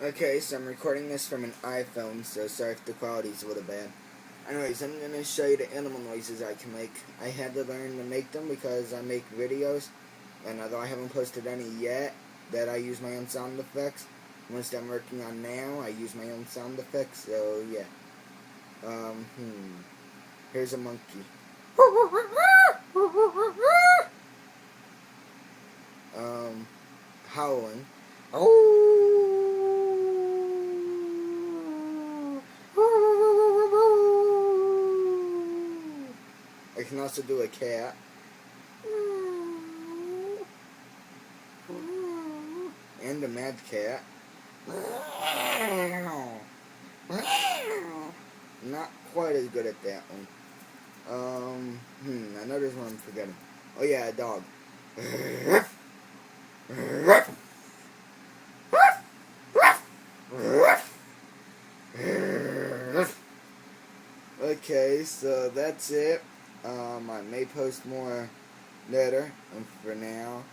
Okay, so I'm recording this from an iPhone, so sorry if the quality's a little bad. Anyways, I'm going to show you the animal noises I can make. I had to learn to make them because I make videos, and although I haven't posted any yet, that I use my own sound effects. Ones that I'm working on now, I use my own sound effects, so yeah. Here's a monkey. Howling. I can also do a cat. And a mad cat. Not quite as good at that one. I know there's one I'm forgetting. Oh yeah, a dog. Okay, so that's it. I may post more later, and for now,